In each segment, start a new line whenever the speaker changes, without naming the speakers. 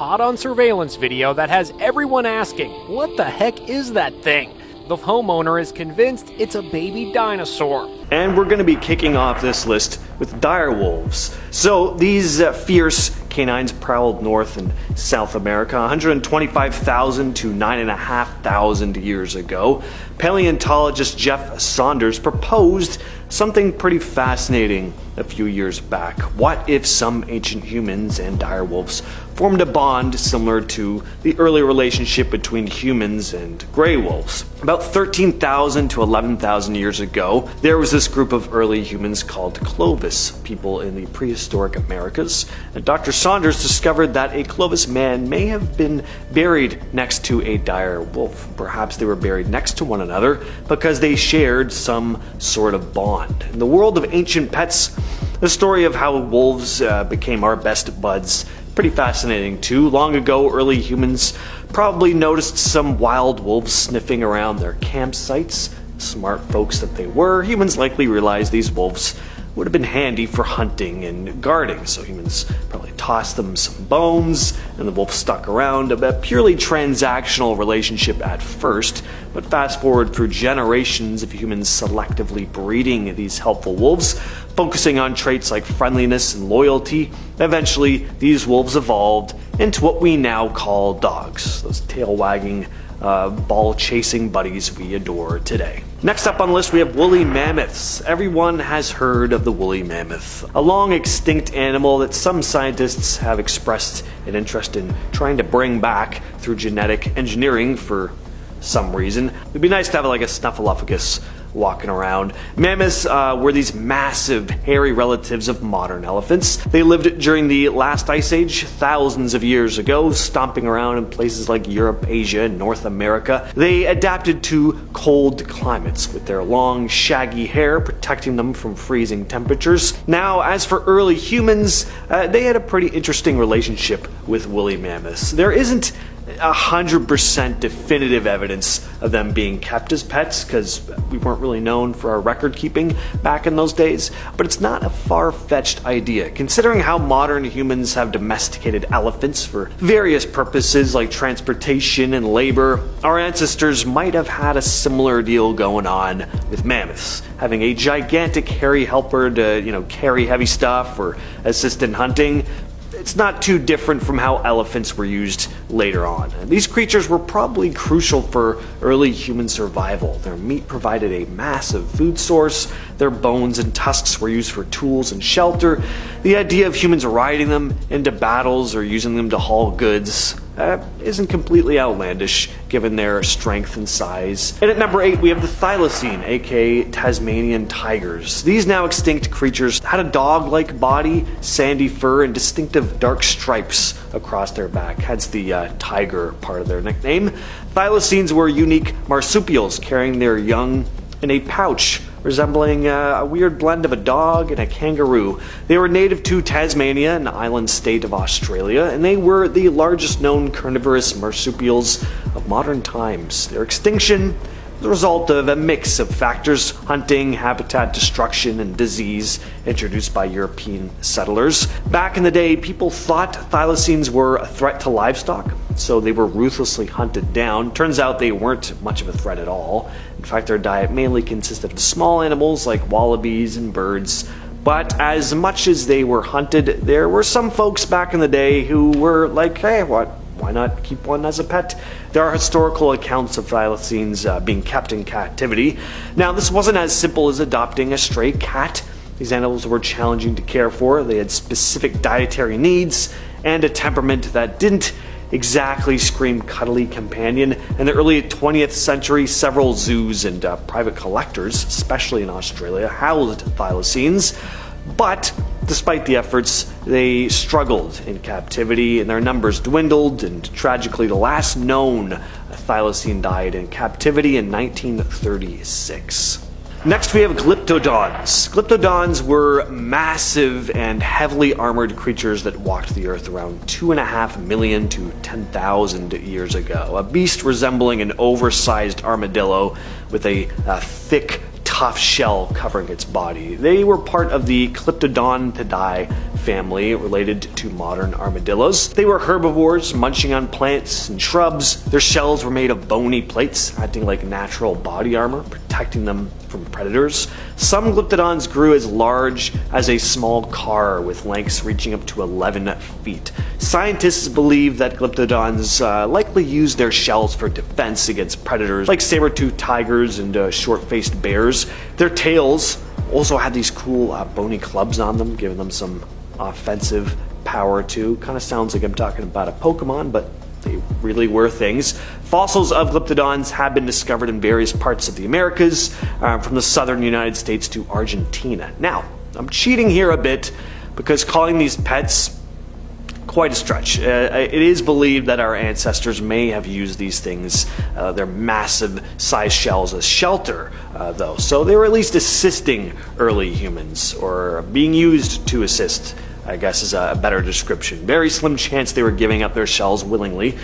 caught on surveillance video that has everyone asking, what the heck is that thing? The homeowner is convinced it's a baby dinosaur.
And we're going to be kicking off this list with dire wolves. So these fierce canines prowled North and South America 125,000 to 9,500 years ago. Paleontologist Jeff Saunders proposed something pretty fascinating a few years back. What if some ancient humans and dire wolves formed a bond similar to the early relationship between humans and gray wolves? About 13,000 to 11,000 years ago, there was this group of early humans called Clovis, people in the prehistoric Americas. And Dr. Saunders discovered that a Clovis man may have been buried next to a dire wolf. Perhaps they were buried next to one another because they shared some sort of bond. In the world of ancient pets, the story of how wolves became our best buds, pretty fascinating too. Long ago, early humans probably noticed some wild wolves sniffing around their campsites. Smart folks that they were, humans likely realized these wolves would have been handy for hunting and guarding, so humans probably tossed them some bones, and the wolf stuck around. A purely transactional relationship at first, but fast forward through generations of humans selectively breeding these helpful wolves, focusing on traits like friendliness and loyalty. Eventually, these wolves evolved into what we now call dogs, those tail-wagging, ball-chasing buddies we adore today. Next up on the list, we have woolly mammoths. Everyone has heard of the woolly mammoth, a long extinct animal that some scientists have expressed an interest in trying to bring back through genetic engineering for some reason. It'd be nice to have like a snuffleupagus walking around. Mammoths were these massive, hairy relatives of modern elephants. They lived during the last ice age, thousands of years ago, stomping around in places like Europe, Asia, and North America. They adapted to cold climates, with their long, shaggy hair protecting them from freezing temperatures. Now, as for early humans, they had a pretty interesting relationship with woolly mammoths. There isn't 100% definitive evidence of them being kept as pets, because we weren't really known for our record keeping back in those days, but it's not a far-fetched idea, considering how modern humans have domesticated elephants for various purposes like transportation and labor. Our ancestors might have had a similar deal going on with mammoths, having a gigantic hairy helper to, carry heavy stuff or assist in hunting. It's not too different from how elephants were used later on. These creatures were probably crucial for early human survival. Their meat provided a massive food source. Their bones and tusks were used for tools and shelter. The idea of humans riding them into battles or using them to haul goods isn't completely outlandish, given their strength and size. And at number 8, we have the thylacine, aka Tasmanian tigers. These now extinct creatures had a dog-like body, sandy fur, and distinctive dark stripes across their back, hence the tiger part of their nickname. Thylacines were unique marsupials, carrying their young in a pouch, resembling a weird blend of a dog and a kangaroo. They were native to Tasmania, an island state of Australia, and they were the largest known carnivorous marsupials of modern times. Their extinction was the result of a mix of factors: hunting, habitat destruction, and disease introduced by European settlers. Back in the day, people thought thylacines were a threat to livestock, so they were ruthlessly hunted down. Turns out they weren't much of a threat at all. In fact, their diet mainly consisted of small animals like wallabies and birds. But as much as they were hunted, there were some folks back in the day who were like, hey, why not keep one as a pet? There are historical accounts of thylacines being kept in captivity. Now, this wasn't as simple as adopting a stray cat. These animals were challenging to care for. They had specific dietary needs and a temperament that didn't exactly scream cuddly companion. In the early 20th century, several zoos and private collectors, especially in Australia, housed thylacines. But despite the efforts, they struggled in captivity and their numbers dwindled, and tragically the last known thylacine died in captivity in 1936. Next, we have glyptodons. Glyptodons were massive and heavily armored creatures that walked the earth around 2.5 million to 10,000 years ago. A beast resembling an oversized armadillo with a thick, tough shell covering its body. They were part of the Glyptodontidae family related to modern armadillos. They were herbivores, munching on plants and shrubs. Their shells were made of bony plates, acting like natural body armor, protecting them from predators. Some glyptodons grew as large as a small car, with lengths reaching up to 11 feet. Scientists believe that glyptodons likely used their shells for defense against predators like saber-toothed tigers and short-faced bears. Their tails also had these cool bony clubs on them, giving them some offensive power too. Kind of sounds like I'm talking about a Pokemon, but they really were things. Fossils of glyptodons have been discovered in various parts of the Americas, from the southern United States to Argentina. Now, I'm cheating here a bit because calling these pets quite a stretch. It is believed that our ancestors may have used these things, their massive size shells, as shelter, though. So they were at least assisting early humans, or being used to assist, I guess is a better description. Very slim chance they were giving up their shells willingly.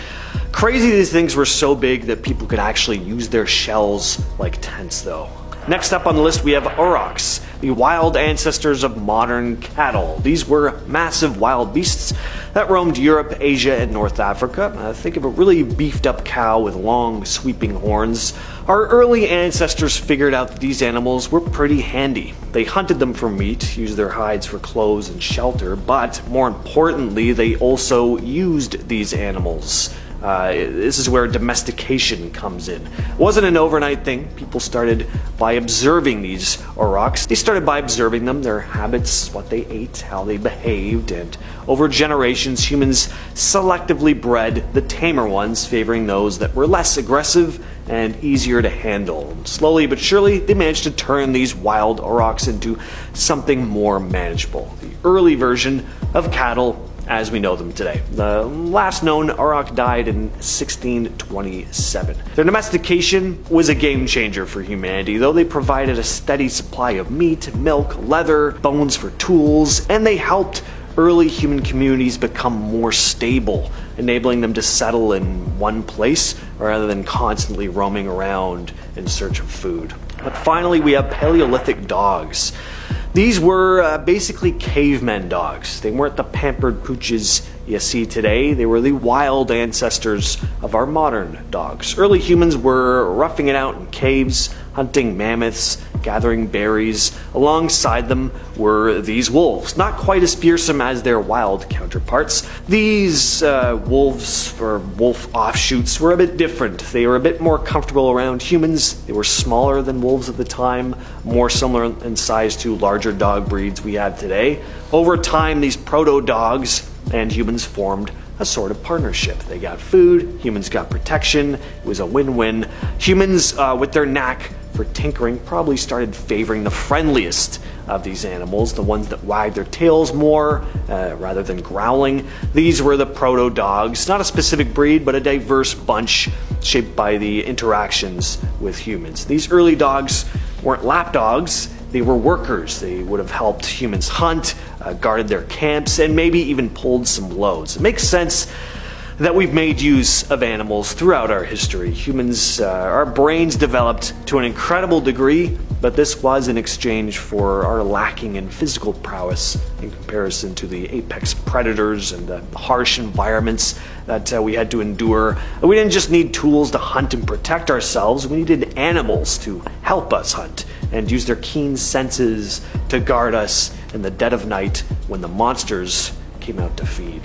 Crazy these things were so big that people could actually use their shells like tents, though. Next up on the list we have aurochs, the wild ancestors of modern cattle. These were massive wild beasts that roamed Europe, Asia, and North Africa. Think of a really beefed up cow with long, sweeping horns. Our early ancestors figured out that these animals were pretty handy. They hunted them for meat, used their hides for clothes and shelter, but more importantly, they also used these animals. This is where domestication comes in. It wasn't an overnight thing. People started by observing these aurochs. They started by observing them, their habits, what they ate, how they behaved, and over generations, humans selectively bred the tamer ones, favoring those that were less aggressive and easier to handle. Slowly but surely, they managed to turn these wild aurochs into something more manageable. The early version of cattle as we know them today. The last known auroch died in 1627. Their domestication was a game changer for humanity, though they provided a steady supply of meat, milk, leather, bones for tools, and they helped early human communities become more stable, enabling them to settle in one place rather than constantly roaming around in search of food. But finally, we have Paleolithic dogs. These were basically cavemen dogs. They weren't the pampered pooches you see today. They were the wild ancestors of our modern dogs. Early humans were roughing it out in caves, hunting mammoths, gathering berries. Alongside them were these wolves, not quite as fearsome as their wild counterparts. These wolves, or wolf offshoots, were a bit different. They were a bit more comfortable around humans. They were smaller than wolves at the time, more similar in size to larger dog breeds we have today. Over time, these proto-dogs and humans formed a sort of partnership. They got food, humans got protection. It was a win-win. Humans, with their knack for tinkering, probably started favoring the friendliest of these animals, the ones that wagged their tails more rather than growling. These were the proto-dogs, not a specific breed, but a diverse bunch shaped by the interactions with humans. These early dogs weren't lapdogs. They were workers. They would have helped humans hunt, guarded their camps, and maybe even pulled some loads. It makes sense that we've made use of animals throughout our history. Humans, our brains developed to an incredible degree, but this was in exchange for our lacking in physical prowess in comparison to the apex predators and the harsh environments that we had to endure. We didn't just need tools to hunt and protect ourselves, we needed animals to help us hunt and use their keen senses to guard us in the dead of night when the monsters came out to feed.